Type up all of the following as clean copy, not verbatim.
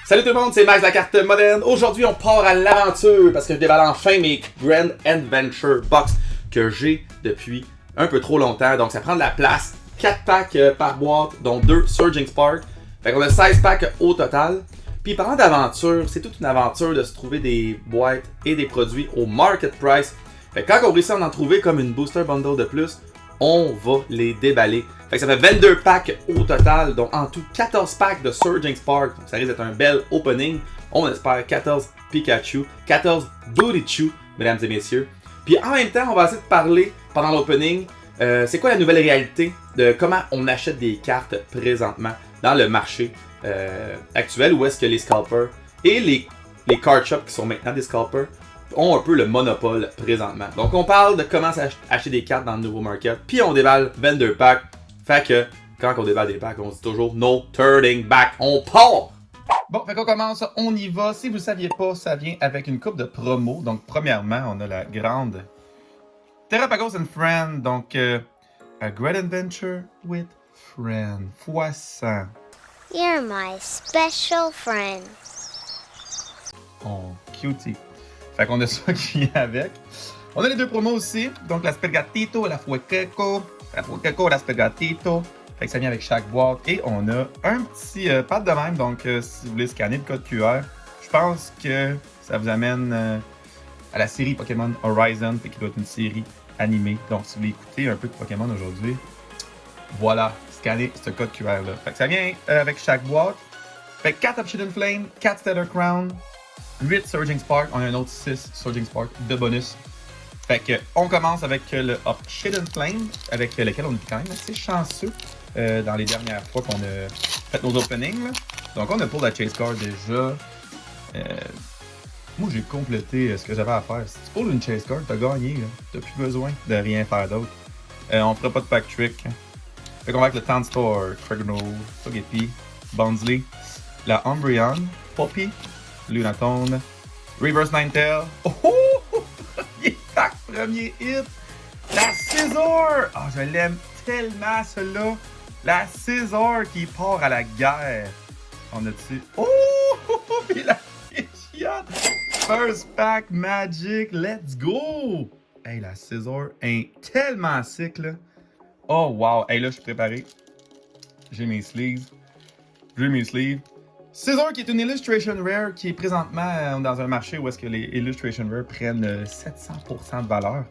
Salut tout le monde, c'est Max de la carte moderne. Aujourd'hui, on part à l'aventure parce que je déballe enfin mes Grand Adventure Box que j'ai depuis un peu trop longtemps. Donc, ça prend de la place. 4 packs par boîte, dont 2 Surging Spark. Fait qu'on a 16 packs au total. Puis, parlant d'aventure, c'est toute une aventure de se trouver des boîtes et des produits au market price. Fait que quand on réussit à en trouver comme une booster bundle de plus, on va les déballer. Fait que ça fait 22 packs au total, donc en tout 14 packs de Surging Spark. Donc ça risque d'être un bel opening. On espère 14 Pikachu, 14 Bootychu, mesdames et messieurs. Puis en même temps, on va essayer de parler pendant l'opening. C'est quoi la nouvelle réalité de comment on achète des cartes présentement dans le marché actuel, où est-ce que les scalpers et les card shops qui sont maintenant des scalpers ont un peu le monopole présentement. Donc on parle de comment acheter des cartes dans le nouveau market, puis on déballe 22 packs. Fait que quand on déballe des packs, on se dit toujours no turning back, on part! Bon, fait qu'on commence, on y va. Si vous ne saviez pas, ça vient avec une coupe de promo. Donc premièrement, on a la grande Terrapagos and Friend, donc A Great Adventure with Friend, x100. You're my special friend. Oh, cutie. Fait qu'on a ça qui est avec. On a les deux promos aussi. Donc la Spergatito et la Fuequeco. La Fuequeco et la Spergatito. Fait que ça vient avec chaque boîte. Et on a un petit pad de même. Donc si vous voulez scanner le code QR, je pense que ça vous amène à la série Pokémon Horizon. Fait qu'il doit être une série animée. Donc si vous voulez écouter un peu de Pokémon aujourd'hui, voilà, scannez ce code QR là. Fait que ça vient avec chaque boîte. Fait que 4 Obsidian Flame, 4 Stellar Crown, 8 Surging Spark, on a un autre 6 Surging Spark de bonus. Fait que on commence avec le Obsidian Flame, avec lequel on est quand même assez chanceux dans les dernières fois qu'on a fait nos openings. Là. Donc on a pour la Chase Card déjà. Moi j'ai complété ce que j'avais à faire. Si tu pulls une Chase Card, t'as gagné. Là. T'as plus besoin de rien faire d'autre. On fera pas de pack trick. Fait qu'on va avec le Tanstore, Cragno, Togepi, Bonsly, la Umbreon, Poppy, Lunatone, Reverse Ninetale. Oh! Premier pack, premier hit! La Scizor! Oh, je l'aime tellement, celle-là! La Scizor qui part à la guerre! On a dessus. Oh! Puis la Pidgeot! First pack Magic! Let's go! Hey, la Scizor est tellement sick, là! Oh, wow! Hey, là, je suis préparé. J'ai mes sleeves. Scizor qui est une Illustration Rare qui est présentement dans un marché où est-ce que les Illustration Rare prennent 700% de valeur.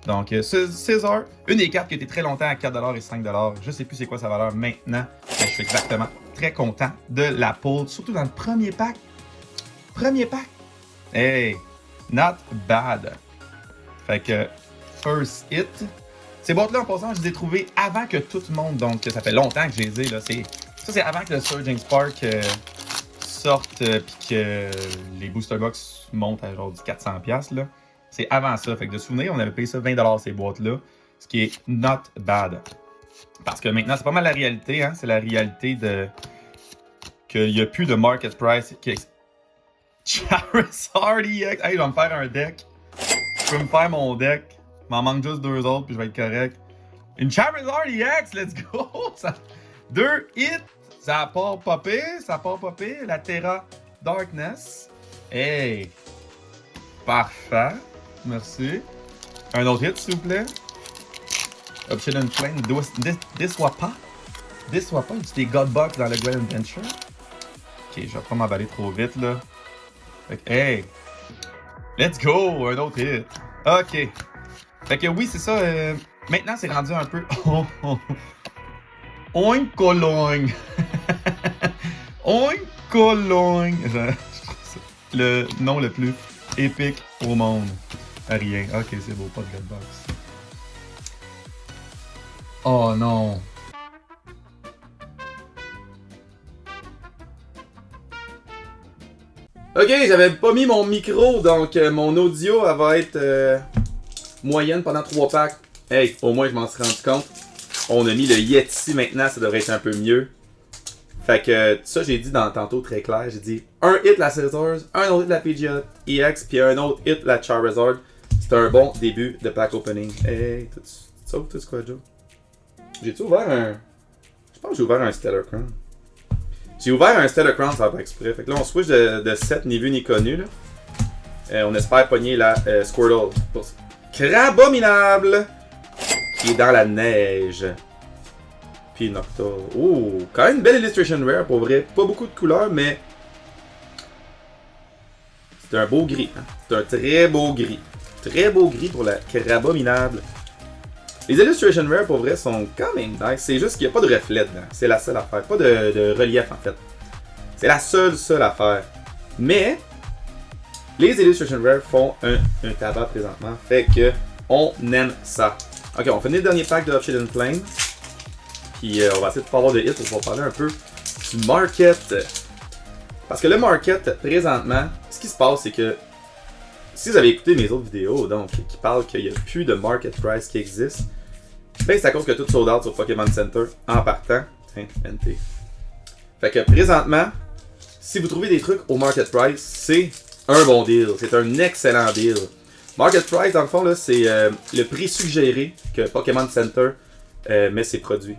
Donc Scizor, une des cartes qui a été très longtemps à 4$ et 5$. Je sais plus c'est quoi sa valeur maintenant, mais je suis exactement très content de la pull, surtout dans le premier pack. Hey, not bad. Fait que first hit. Ces boîtes-là, en passant, je les ai trouvées avant que tout le monde, donc ça fait longtemps que je les ai. Là. Ça, c'est avant que le Surging Spark sorte puis que les Booster Box montent à genre du 400$. Là. C'est avant ça. Fait que de souvenir, on avait payé ça 20$ ces boîtes-là, ce qui est not bad. Parce que maintenant, c'est pas mal la réalité. Hein? C'est la réalité de qu'il n'y a plus de market price. Charizard EX! Hey, je vais me faire un deck. Je peux me faire mon deck. Il m'en manque juste 2 autres, puis je vais être correct. Une Charizard EX, let's go! 2 hits, ça a pas popé, la Terra Darkness. Hey! Parfait, merci. Un autre hit, s'il vous plaît. Obsidian Flame, déçois pas, c'est des Godbox dans le Grand Adventure. Ok, je vais pas m'emballer trop vite, là. Fait que, hey! Let's go! Un autre hit. Ok. Fait que oui, c'est ça. Maintenant, c'est rendu un peu... Oinkoloing! Oinkoloing! Le nom le plus épique au monde. Rien. Ok, c'est beau, pas de Godbox. Oh non! Ok, j'avais pas mis mon micro, donc mon audio elle va être moyenne pendant 3 packs. Hey, au moins je m'en suis rendu compte. On a mis le Yeti maintenant, ça devrait être un peu mieux. Fait que ça j'ai dit tantôt très clair, j'ai dit un hit la Scizor, un autre hit la Pidgeot EX, puis un autre hit la Charizard. C'est un bon début de pack opening. Hey, t'as quoi Joe? J'ai-tu ouvert un... Je pense que j'ai ouvert un Stellar Crown. J'ai ouvert un Stellar Crown sans faire exprès. Fait que là, on switch de set ni vu ni connu. Là. On espère pogner la Squirtle. Crabominable! Qui est dans la neige. Puis Noctowl. Oh, quand même une belle illustration rare pour vrai. Pas beaucoup de couleurs, mais. C'est un beau gris. Hein? C'est un très beau gris. Très beau gris pour la Crabominable. Les illustrations rare pour vrai sont quand même nice. C'est juste qu'il n'y a pas de reflet dedans. C'est la seule affaire. Pas de relief en fait. C'est la seule affaire. Mais les illustrations rare font un tabac présentement. Fait que on aime ça. Ok, on finit le dernier pack de Obsidian Flame. Puis on va essayer de pas avoir de hit pour parler un peu du market. Parce que le market, présentement, ce qui se passe, c'est que si vous avez écouté mes autres vidéos, donc, qui parlent qu'il n'y a plus de market price qui existe, ben c'est à cause que tout sold out sur Pokémon Center en partant. Tiens, NT. Fait que présentement, si vous trouvez des trucs au market price, c'est un bon deal. C'est un excellent deal. Market price, dans le fond, là, c'est le prix suggéré que Pokémon Center met ses produits.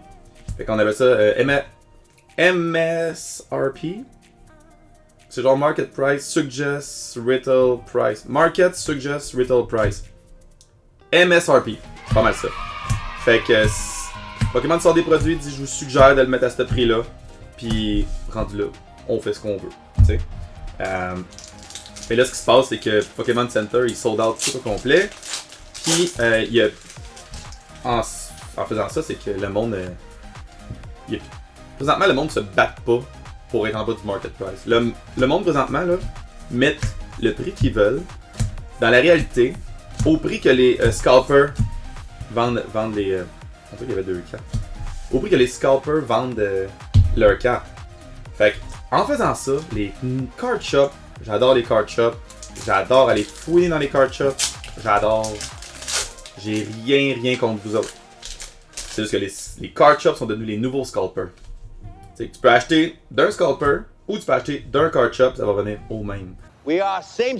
Fait qu'on appelle ça MSRP. C'est genre Market Price Suggests Retail Price. Market Suggests Retail Price. MSRP. Pas mal ça. Fait que Pokémon sort des produits, dit je vous suggère de le mettre à ce prix-là. Puis rendu là, on fait ce qu'on veut. T'sais. Mais là, ce qui se passe, c'est que Pokémon Center, il sold out tout au complet. Puis il y a. En faisant ça, c'est que le monde. Présentement, le monde se bat pas pour être en bas du market price. Le monde présentement là, met le prix qu'ils veulent dans la réalité au prix que les scalpers vendent les. On dirait qu'il y avait 2 cartes. Au prix que les scalpers vendent leurs cartes. Fait que, en faisant ça, les card shops, j'adore les card shops, j'adore aller fouiller dans les card shops, j'adore. J'ai rien contre vous autres. C'est juste que les card shops sont devenus les nouveaux scalpers. Tu peux acheter d'un scalper ou tu peux acheter d'un card shop, ça va revenir au même. We are same,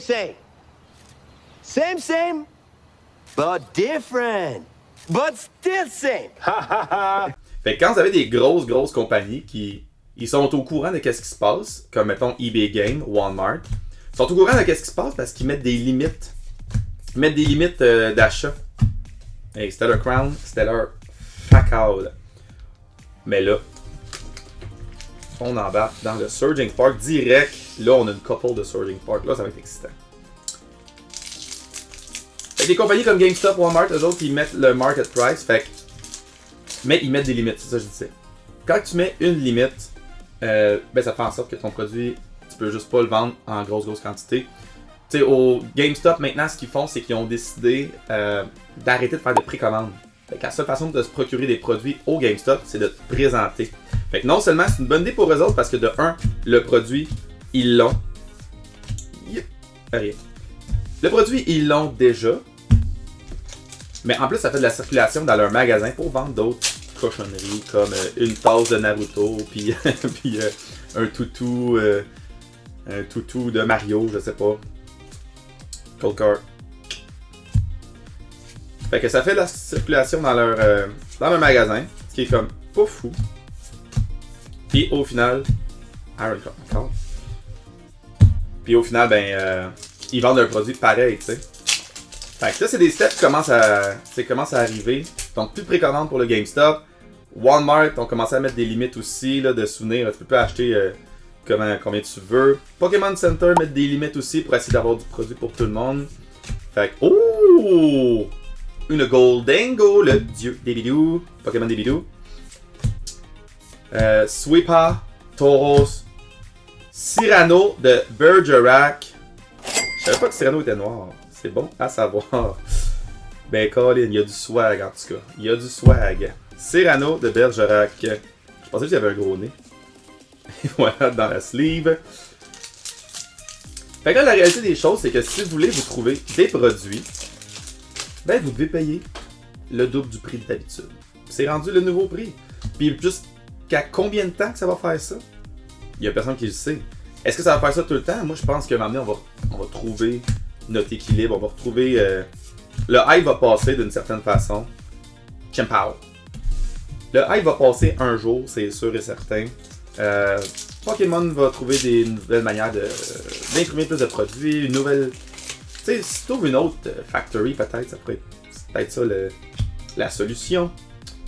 but different. But still same. Fait que quand vous avez des grosses compagnies qui ils sont au courant de qu'est-ce qui se passe, comme mettons eBay Game, Walmart, ils sont au courant de qu'est-ce qui se passe parce qu'ils mettent des limites. Ils mettent des limites d'achat. Hey, Stellar Crown, Stellar Facal. Mais là, on embarque dans le Surging Spark direct. Là, on a une couple de Surging Spark. Là, ça va être excitant. Fait que des compagnies comme GameStop, Walmart, eux autres, ils mettent le market price. Fait que... Mais ils mettent des limites, c'est ça que je disais. Quand tu mets une limite, ben ça fait en sorte que ton produit, tu peux juste pas le vendre en grosse quantité. Tu sais, au GameStop, maintenant, ce qu'ils font, c'est qu'ils ont décidé d'arrêter de faire des précommandes. Fait que la seule façon de se procurer des produits au GameStop, c'est de te présenter. Fait que non seulement c'est une bonne idée pour eux autres parce que de 1, le produit, ils l'ont. Rien. Le produit, ils l'ont déjà. Mais en plus, ça fait de la circulation dans leur magasin pour vendre d'autres cochonneries comme une tasse de Naruto, puis un toutou de Mario, je sais pas. Cold Car. Fait que ça fait de la circulation dans leur magasin, ce qui est comme pas fou. Puis au final, Iron Card. Puis au final, ben, ils vendent un produit pareil, tu sais. Fait que ça, c'est des steps qui commencent à arriver. Donc, plus de précommande pour le GameStop. Walmart ont commencé à mettre des limites aussi là, de souvenirs. Tu peux pas acheter combien tu veux. Pokémon Center met des limites aussi pour essayer d'avoir du produit pour tout le monde. Fait que, oh! Une Goldengo, le dieu des bidous. Pokémon des bidous. Sweepa, Tauros, Cyrano de Bergerac. Je savais pas que Cyrano était noir. C'est bon à savoir. Ben, Colin, il y a du swag en tout cas. Il y a du swag. Cyrano de Bergerac. Je pensais qu'il y avait un gros nez. Et voilà, dans la sleeve. Fait que là, la réalité des choses, c'est que si vous voulez vous trouver des produits, ben, vous devez payer le double du prix d'habitude. C'est rendu le nouveau prix. Puis jusqu'à combien de temps que ça va faire ça? Il y a personne qui le sait. Est-ce que ça va faire ça tout le temps? Moi, je pense qu'à un moment donné, on va trouver notre équilibre. On va retrouver... le hype va passer d'une certaine façon. Chimpow. Le hype va passer un jour, c'est sûr et certain. Pokémon va trouver des nouvelles manières d'imprimer plus de produits, une nouvelle... Tu sais, si tu trouves une autre factory, peut-être, ça pourrait être peut-être ça la solution.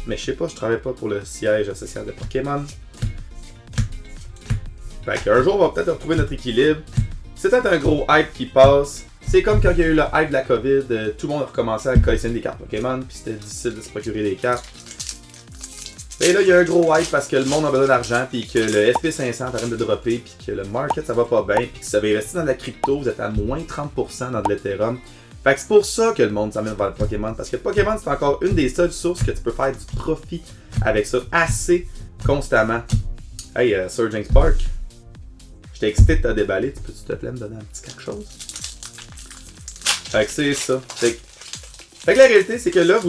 Mais je sais pas, je travaille pas pour le siège social de Pokémon. Fait qu'un jour, on va peut-être retrouver notre équilibre. C'est peut-être un gros hype qui passe. C'est comme quand il y a eu le hype de la COVID, tout le monde a recommencé à collectionner des cartes Pokémon, puis c'était difficile de se procurer des cartes. Et là, il y a un gros hype parce que le monde a besoin d'argent, puis que le SP500 arrête de dropper, puis que le market ça va pas bien, puis que si vous avez resté dans la crypto, vous êtes à moins 30% dans de l'Ethereum. Fait que c'est pour ça que le monde s'amène vers le Pokémon, parce que Pokémon c'est encore une des seules sources que tu peux faire du profit avec ça assez constamment. Hey, Surging Spark, j'étais excité de te déballer, tu peux te plaît me donner un petit quelque chose? Fait que c'est ça. Fait que la réalité c'est que là,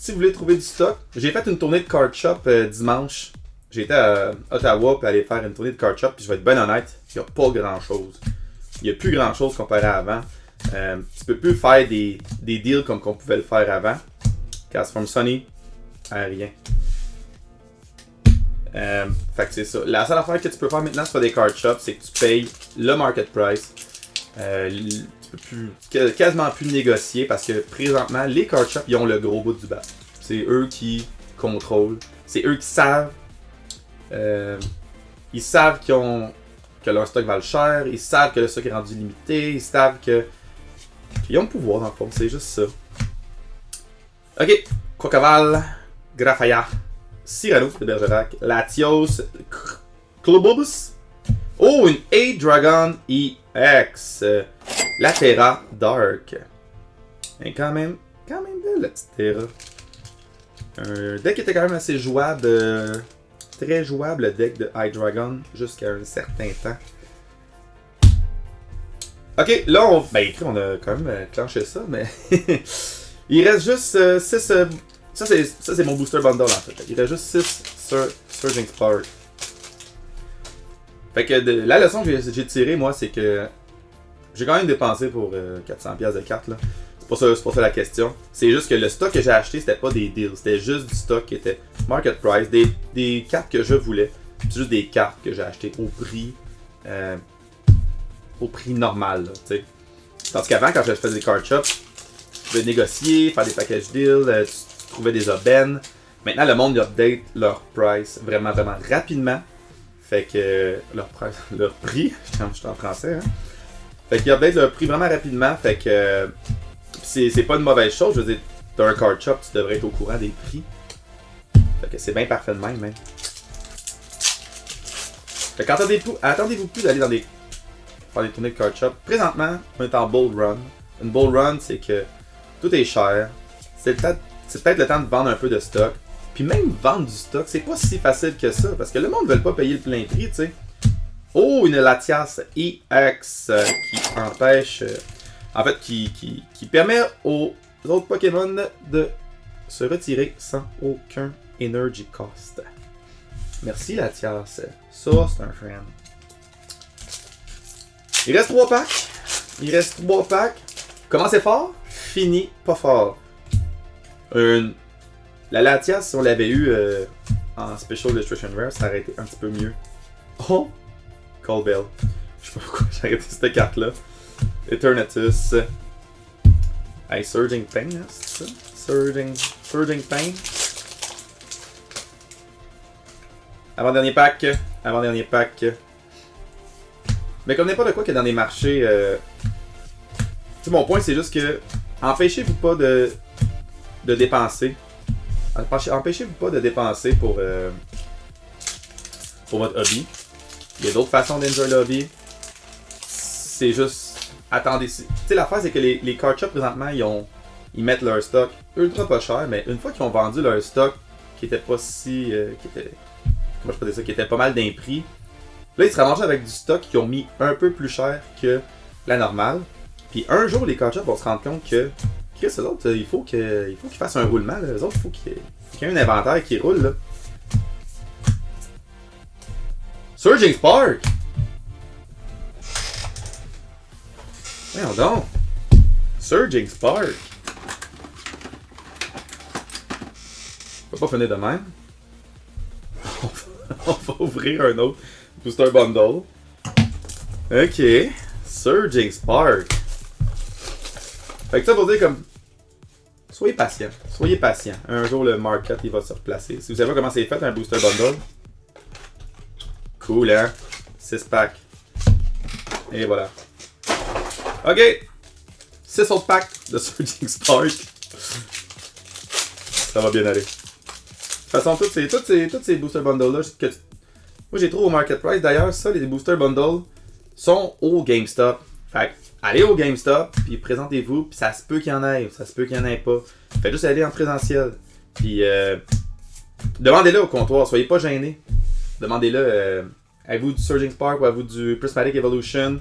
si vous voulez trouver du stock, j'ai fait une tournée de Card Shop dimanche. J'ai été à Ottawa pour aller faire une tournée de Card Shop, puis je vais être bien honnête, il n'y a pas grand chose. Il n'y a plus grand chose comparé à avant. Tu peux plus faire des deals comme qu'on pouvait le faire avant. Cast from Sunny, rien. Fait que c'est ça. La seule affaire que tu peux faire maintenant sur des card shops, c'est que tu payes le market price. Tu peux quasiment plus négocier parce que présentement, les card shops ils ont le gros bout du bas. C'est eux qui contrôlent. C'est eux qui savent. Ils savent que leur stock vale cher. Ils savent que le stock est rendu limité. Ils savent qu'ils ont le pouvoir dans le fond. C'est juste ça. Ok. Quaquaval, Grafaya, Cyrano de Bergerac, Latios, Clobubus. Oh, une A-Dragon EX. La Terra Dark. Et quand même belle la petite Terra. Un deck qui était quand même assez jouable. Très jouable le deck de Hydreigon jusqu'à un certain temps. Ok, là on a quand même clenché ça, mais il reste juste 6. Ça c'est mon booster bundle en fait. Il reste juste 6 Surging Spark. Fait que la leçon que j'ai tirée moi c'est que j'ai quand même dépensé pour 400$ de cartes là. C'est pas ça la question. C'est juste que le stock que j'ai acheté, c'était pas des deals. C'était juste du stock qui était market price, des cartes que je voulais. C'est juste des cartes que j'ai achetées au prix normal. Là, t'sais. Tandis qu'avant, quand je faisais des card shops, je pouvais négocier, faire des package deals, tu trouvais des aubaines. Maintenant, le monde update leur price vraiment rapidement. Fait que leur prix, je suis en français, hein. Fait qu'ils update leur prix vraiment rapidement. Fait que c'est pas une mauvaise chose. Je veux dire, t'as un card shop, tu devrais être au courant des prix. Fait que c'est bien parfait de même. Hein. Fait qu'attendez-vous plus d'aller dans faire des tournées de card shop. Présentement, on est en bull run. Une bull run, c'est que tout est cher. C'est peut-être le temps de vendre un peu de stock. Puis même vendre du stock, c'est pas si facile que ça. Parce que le monde ne veut pas payer le plein prix, tu sais. Oh, une Latias EX qui empêche... en fait, qui permet aux autres Pokémon de se retirer sans aucun energy cost. Merci Latias. Ça, c'est un friend. Il reste 3 packs. Commencez fort, fini pas fort. La Latias, si on l'avait eu en Special Illustration Rare, ça aurait été un petit peu mieux. Oh! Call Bell. Je sais pas pourquoi j'ai arrêté cette carte-là. Eternatus. Hey, Surging Pain, hein, c'est ça? Surging Pain. Avant-dernier pack. Mais comme n'importe quoi qu'il y a dans les marchés, mon point c'est juste que empêchez-vous pas de dépenser. Empêchez-vous pas de dépenser pour votre hobby. Il y a d'autres façons d'enjoy le hobby. C'est juste attendez. Tu sais l'affaire c'est que les card shops présentement ils mettent leur stock ultra pas cher, mais une fois qu'ils ont vendu leur stock qui était pas si comment je peux dire ça, qui était pas mal d'un prix. Là, ils se ramassent avec du stock qu'ils ont mis un peu plus cher que la normale. Puis un jour, les card shops vont se rendre compte que eux autres, il faut qu'ils fassent un roulement. Là. Eux autres, il faut qu'il y ait un inventaire qui roule. Là. Surging Spark! Voyons donc! Surging Spark! Je peux pas finir de même. On va ouvrir un autre booster bundle. Ok. Surging Spark. Fait que ça pour dire comme... Soyez patient. Soyez patient. Un jour, le market, il va se replacer. Si vous savez pas comment c'est fait, un booster bundle. Cool, hein? 6 packs. Et voilà. Ok. 6 autres packs de Surging Spark. Ça va bien aller. De toute façon, tous ces booster bundles-là, moi j'ai trouvé au market price. D'ailleurs, ça, les booster bundles sont au GameStop. Fait allez au GameStop, puis présentez-vous, puis ça se peut qu'il y en ait, ça se peut qu'il y en ait pas. Faites juste aller en présentiel. Puis demandez-le au comptoir, soyez pas gênés. Demandez-le, avez-vous du Surging Spark ou avez-vous du Prismatic Evolution?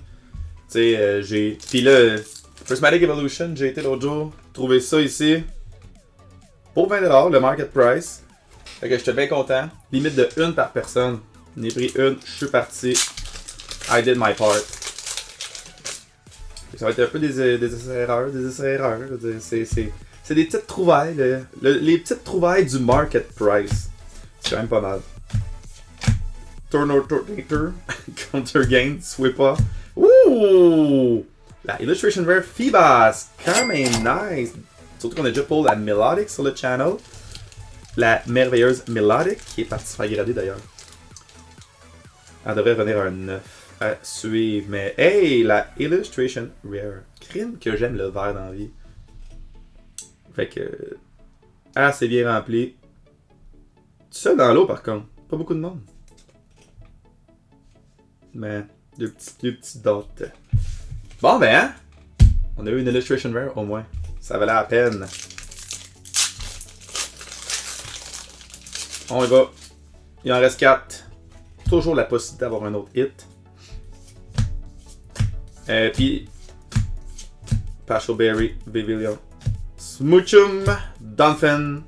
Tu sais, puis là, Prismatic Evolution, j'ai été l'autre jour, trouvé ça ici. Pour 20$, le market price. Fait que j'étais bien content. Limite de une par personne. J'en ai pris une, je suis parti. I did my part. Ça va être un peu des essais-erreurs. C'est des petites trouvailles. Les petites trouvailles du market price. C'est quand même pas mal. Tornator, Counter Gain, Sweeper. Ouh! La Illustration Rare Phoebas. Quand même nice. Surtout qu'on a déjà pour la Melodic sur le channel. La merveilleuse Melodic qui est partie se faire grader d'ailleurs. Elle devrait revenir un 9 à suivre. Mais hey, la Illustration Rare. Crime que j'aime le vert dans la vie. Fait que. C'est bien rempli. Tout seul dans l'eau par contre. Pas beaucoup de monde. Mais deux petits dots. Bon ben hein. On a eu une Illustration Rare au moins. Ça valait la peine. On y va. Il en reste 4. Toujours la possibilité d'avoir un autre hit. Puis Pashelberry, Vivillon, Smoochum, Dunfin,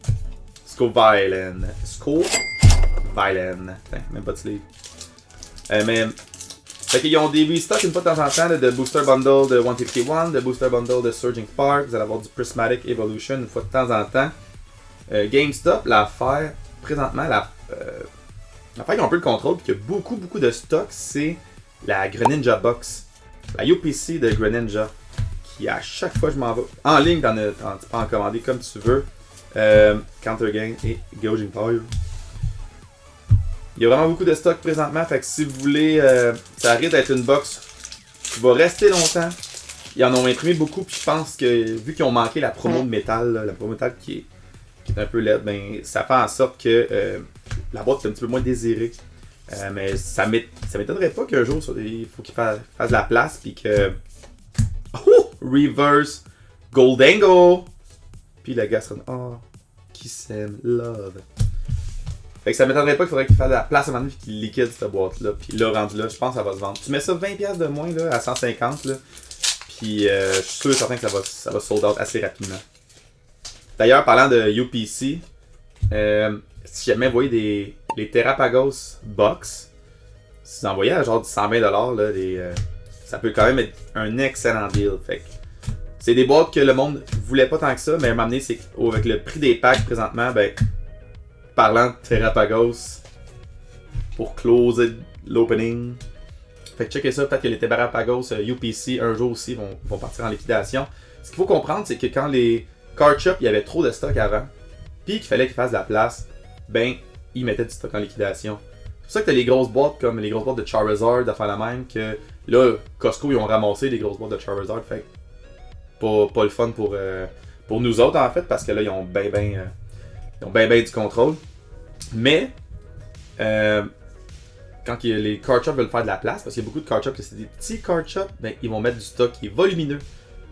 Scovilen. Scovilen. Même pas de sleeve. Mais. Fait qu'ils ont des restocks une fois de temps en temps là, de Booster Bundle de 151, de Booster Bundle de Surging Spark. Vous allez avoir du Prismatic Evolution une fois de temps en temps. GameStop, l'affaire, présentement, l'affaire qui a un peu le contrôle et qui a beaucoup de stock, c'est la Greninja Box. La UPC de Greninja. Qui à chaque fois que je m'en vais en ligne, tu peux en commander comme tu veux. Counter Gain et Gouging Fire. Il y a vraiment beaucoup de stock présentement, fait que si vous voulez, ça risque d'être une box qui va rester longtemps. Ils en ont imprimé beaucoup, puis je pense que vu qu'ils ont manqué la promo de métal, la promo de métal qui est un peu laide, ben ça fait en sorte que la boîte est un petit peu moins désirée. Mais ça m'étonnerait pas qu'un jour il faut qu'ils fassent de la place, puis que Reverse Goldango, puis la gars sera qui s'aime love. Fait que ça m'étonnerait pas qu'il faudrait qu'il fasse de la place à un moment donné et qu'il liquide cette boîte-là. Puis là, rendu là, je pense que ça va se vendre. Tu mets ça 20$ de moins là, à 150$. Là, puis je suis sûr et certain que ça va sold out assez rapidement. D'ailleurs, parlant de UPC, si jamais vous voyez les Terrapagos Box, si vous envoyez à genre du 120$, là, ça peut quand même être un excellent deal. Fait que c'est des boîtes que le monde voulait pas tant que ça, mais à un moment donné, c'est avec le prix des packs présentement, ben. Parlant de Terrapagos pour closer l'opening. Fait que checkez ça, peut-être que les Terrapagos UPC un jour aussi vont partir en liquidation. Ce qu'il faut comprendre, c'est que quand les card shops, il y avait trop de stock avant, puis qu'il fallait qu'ils fassent de la place, ben, ils mettaient du stock en liquidation. C'est pour ça que t'as les grosses boîtes comme les grosses boîtes de Charizard, de faire la même, que là, Costco, ils ont ramassé les grosses boîtes de Charizard, fait que pas le fun pour nous autres en fait, parce que là, ils ont bien du contrôle. Mais, quand les card shops veulent faire de la place, parce qu'il y a beaucoup de card shops, c'est des petits card shops, ben, ils vont mettre du stock qui est volumineux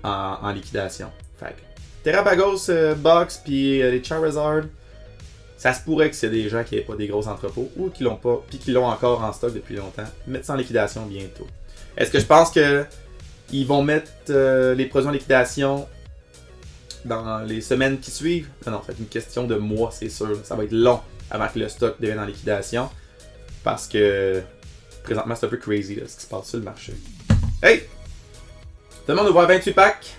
en liquidation. Fait que, Terrapagos Box, puis les Charizard, ça se pourrait que c'est des gens qui n'aient pas des gros entrepôts, ou qui l'ont pas, puis qui l'ont encore en stock depuis longtemps, mettre ça en liquidation bientôt. Est-ce que je pense que ils vont mettre les produits en liquidation dans les semaines qui suivent? Non, c'est une question de mois, c'est sûr. Ça va être long avant que le stock devienne en liquidation. Parce que présentement, c'est un peu crazy là, ce qui se passe sur le marché. Hey! Tout le monde ouvre 28 packs.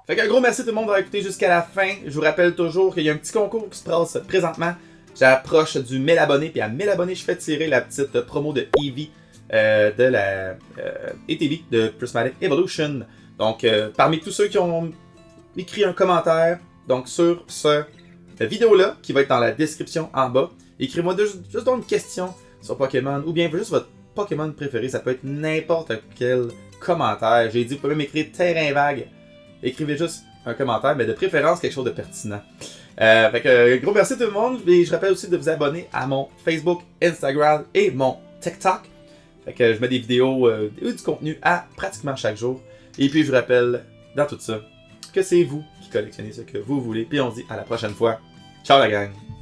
Fait qu'un gros merci tout le monde d'avoir écouté jusqu'à la fin. Je vous rappelle toujours qu'il y a un petit concours qui se passe présentement J'approche du 1000 abonnés, puis à 1000 abonnés, je fais tirer la petite promo de Eevee de la ATV de Prismatic Evolution. Donc, parmi tous ceux qui ont écrit un commentaire, donc sur cette vidéo-là, qui va être dans la description en bas, écrivez-moi juste donc une question sur Pokémon, ou bien juste votre Pokémon préféré, ça peut être n'importe quel commentaire. J'ai dit, vous pouvez m'écrire terrain vague. Écrivez juste un commentaire, mais de préférence quelque chose de pertinent. Gros merci tout le monde, et je rappelle aussi de vous abonner à mon Facebook, Instagram et mon TikTok. Je mets des vidéos et du contenu à pratiquement chaque jour. Et puis je vous rappelle, dans tout ça, que c'est vous qui collectionnez ce que vous voulez. Puis on se dit à la prochaine fois. Ciao la gang!